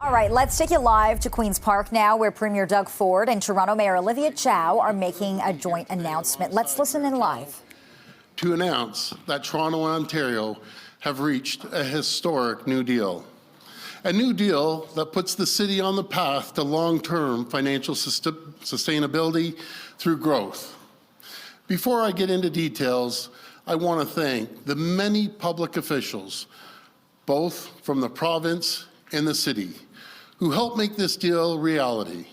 All right, let's take you live to Queen's Park now, where Premier Doug Ford and Toronto Mayor Olivia Chow are making a joint announcement. Let's listen in live. To announce that Toronto and Ontario have reached a historic new deal. A new deal that puts the city on the path to long-term financial sustainability through growth. Before I get into details, I want to thank the many public officials, both from the province and the city, who helped make this deal reality.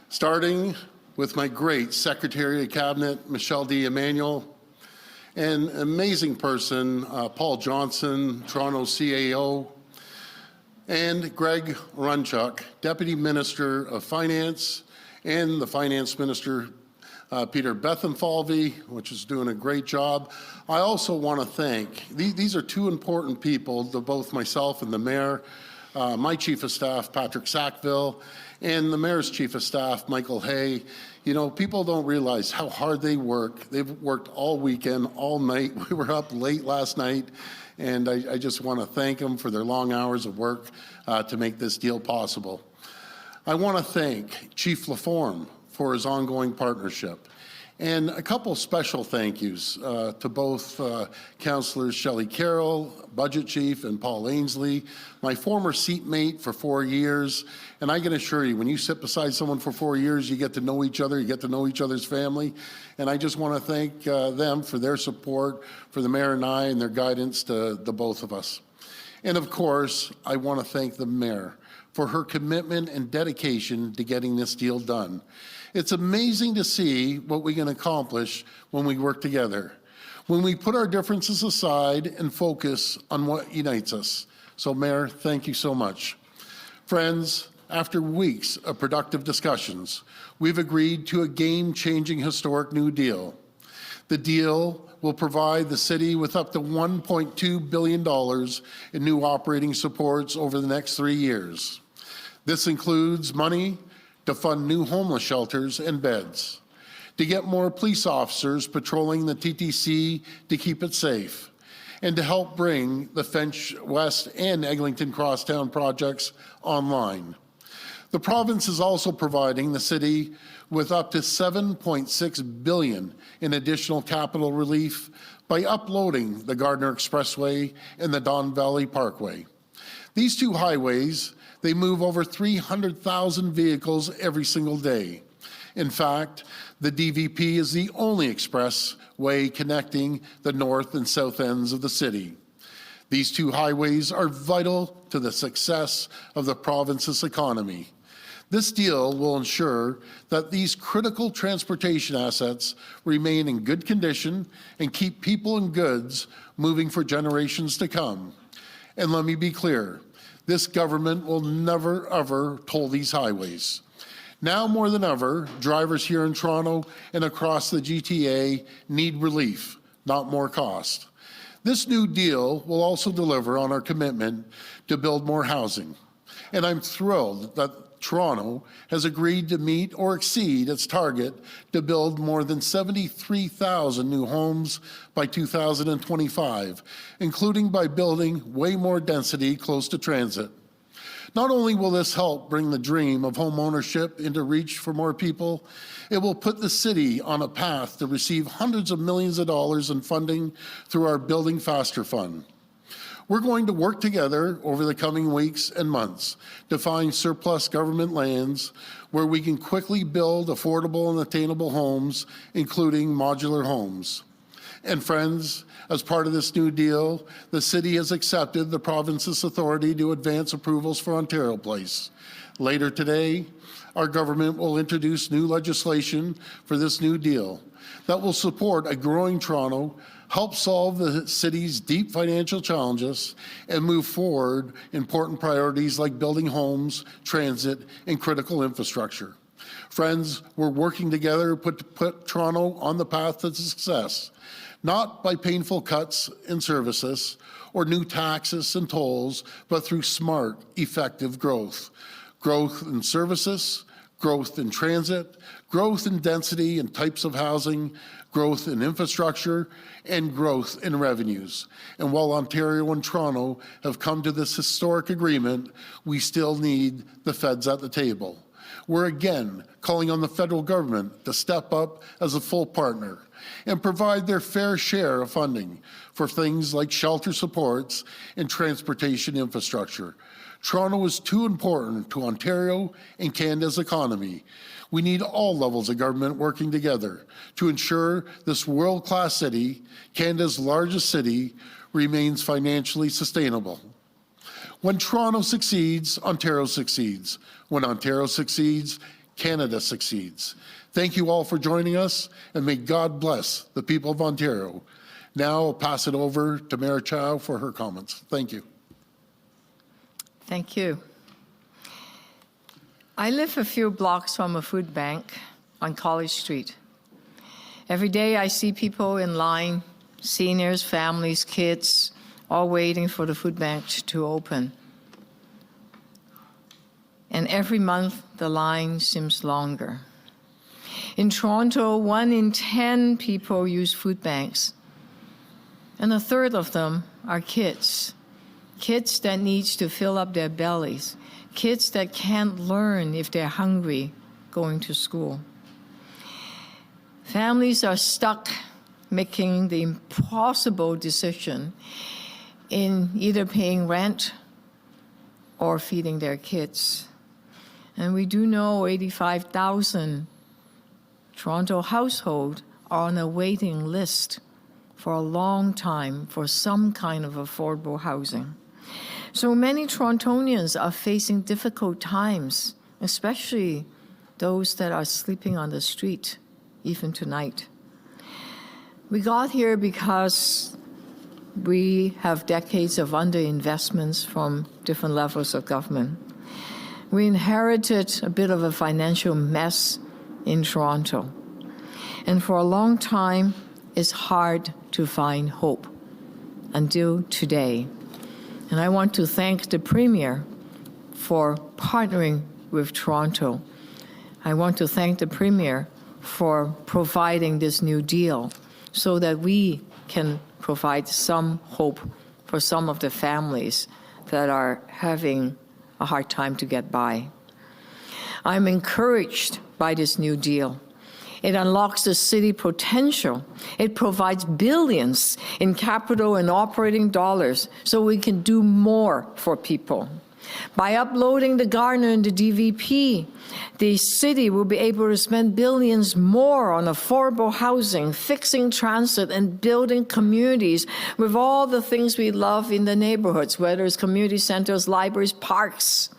Starting with my great Secretary of Cabinet, Michelle D. Emanuel, and amazing person, Paul Johnson, Toronto CAO, and Greg Runchuk, Deputy Minister of Finance, and the Finance Minister, Peter Bethenfalvey, which is doing a great job. I also want to thank, these are two important people, to both myself and the Mayor, my Chief of Staff, Patrick Sackville, and the Mayor's Chief of Staff, Michael Hay. You know, people don't realize how hard they work. They've worked all weekend, all night. We were up late last night, and I just want to thank them for their long hours of work to make this deal possible. I want to thank Chief Laforme for his ongoing partnership. And a couple special thank yous to both Councillors Shelley Carroll, Budget Chief, and Paul Ainsley, my former seatmate for 4 years. And I can assure you, when you sit beside someone for 4 years, you get to know each other, you get to know each other's family. And I just want to thank them for their support, for the Mayor and I, and their guidance to the both of us. And of course, I want to thank the Mayor for her commitment and dedication to getting this deal done. It's amazing to see what we can accomplish when we work together, when we put our differences aside and focus on what unites us. So, Mayor, thank you so much. Friends, after weeks of productive discussions, we've agreed to a game-changing historic new deal. The deal will provide the city with up to $1.2 billion in new operating supports over the next 3 years. This includes money to fund new homeless shelters and beds, to get more police officers patrolling the TTC to keep it safe, and to help bring the Finch West and Eglinton Crosstown projects online. The province is also providing the city with up to $7.6 billion in additional capital relief by uploading the Gardiner Expressway and the Don Valley Parkway. These two highways, they move over 300,000 vehicles every single day. In fact, the DVP is the only expressway connecting the north and south ends of the city. These two highways are vital to the success of the province's economy. This deal will ensure that these critical transportation assets remain in good condition and keep people and goods moving for generations to come. And let me be clear, this government will never, ever toll these highways. Now more than ever, drivers here in Toronto and across the GTA need relief, not more cost. This new deal will also deliver on our commitment to build more housing. And I'm thrilled that Toronto has agreed to meet or exceed its target to build more than 73,000 new homes by 2025, including by building way more density close to transit. Not only will this help bring the dream of home ownership into reach for more people, it will put the city on a path to receive hundreds of millions of dollars in funding through our Building Faster Fund. We're going to work together over the coming weeks and months to find surplus government lands where we can quickly build affordable and attainable homes, including modular homes. And friends, as part of this new deal, the city has accepted the province's authority to advance approvals for Ontario Place. Later today, our government will introduce new legislation for this new deal that will support a growing Toronto, help solve the city's deep financial challenges, and move forward important priorities like building homes, transit, and critical infrastructure. Friends, we're working together to put Toronto on the path to success, not by painful cuts in services or new taxes and tolls, but through smart, effective growth. Growth in services, growth in transit, growth in density and types of housing, growth in infrastructure, and growth in revenues. And while Ontario and Toronto have come to this historic agreement, we still need the feds at the table. We're again calling on the federal government to step up as a full partner and provide their fair share of funding for things like shelter supports and transportation infrastructure. Toronto is too important to Ontario and Canada's economy. We need all levels of government working together to ensure this world-class city, Canada's largest city, remains financially sustainable. When Toronto succeeds, Ontario succeeds. When Ontario succeeds, Canada succeeds. Thank you all for joining us, and may God bless the people of Ontario. Now I'll pass it over to Mayor Chow for her comments. Thank you. Thank you. I live a few blocks from a food bank on College Street. Every day I see people in line, seniors, families, kids, all waiting for the food bank to open. And every month the line seems longer. In Toronto, 1 in 10 people use food banks, and a third of them are kids. Kids that need to fill up their bellies, kids that can't learn if they're hungry going to school. Families are stuck making the impossible decision in either paying rent or feeding their kids. And we do know 85,000 Toronto households are on a waiting list for a long time for some kind of affordable housing. So many Torontonians are facing difficult times, especially those that are sleeping on the street, even tonight. We got here because we have decades of underinvestments from different levels of government. We inherited a bit of a financial mess in Toronto. And for a long time, it's hard to find hope until today. And I want to thank the Premier for partnering with Toronto. I want to thank the Premier for providing this new deal so that we can provide some hope for some of the families that are having a hard time to get by. I'm encouraged by this new deal. It unlocks the city potential. It provides billions in capital and operating dollars so we can do more for people. By uploading the Gardiner and the DVP, the city will be able to spend billions more on affordable housing, fixing transit, and building communities with all the things we love in the neighborhoods, whether it's community centers, libraries, parks,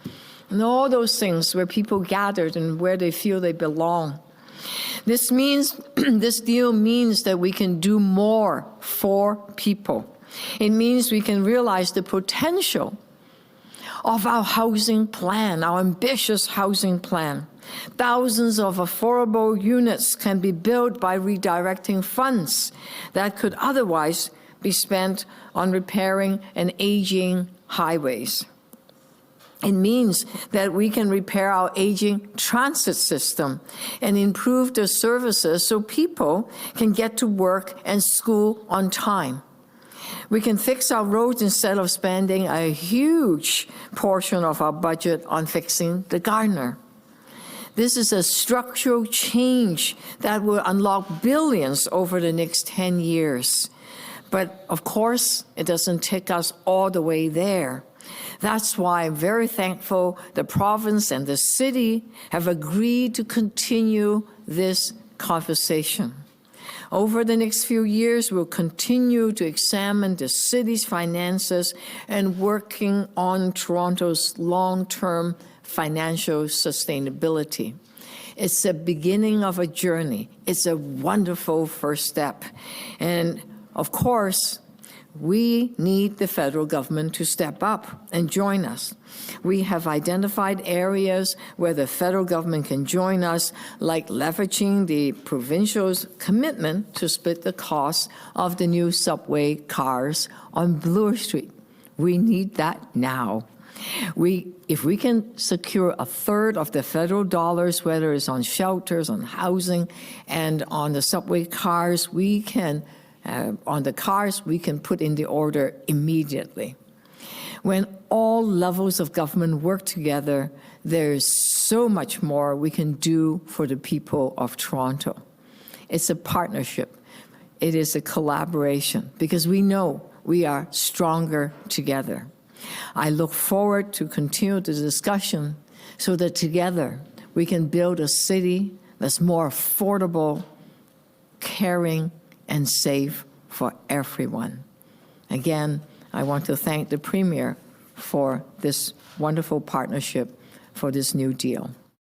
and all those things where people gathered and where they feel they belong. This deal means that we can do more for people. It means we can realize the potential of our housing plan, our ambitious housing plan. Thousands of affordable units can be built by redirecting funds that could otherwise be spent on repairing and aging highways. It means that we can repair our aging transit system and improve the services so people can get to work and school on time. We can fix our roads instead of spending a huge portion of our budget on fixing the Gardiner. This is a structural change that will unlock billions over the next 10 years. But of course, it doesn't take us all the way there. That's why I'm very thankful the province and the city have agreed to continue this conversation. Over the next few years, we'll continue to examine the city's finances and working on Toronto's long-term financial sustainability. It's the beginning of a journey. It's a wonderful first step. And of course, we need the federal government to step up and join us. We have identified areas where the federal government can join us, like leveraging the provincial's commitment to split the cost of the new subway cars on Bloor Street. We need that now. If we can secure a third of the federal dollars, whether it's on shelters, on housing, and on the subway cars, we can, on the cars, we can put in the order immediately. When all levels of government work together, there's so much more we can do for the people of Toronto. It's a partnership. It is a collaboration, because we know we are stronger together. I look forward to continue the discussion so that together we can build a city that's more affordable, caring, and safe for everyone. Again, I want to thank the Premier for this wonderful partnership for this new deal.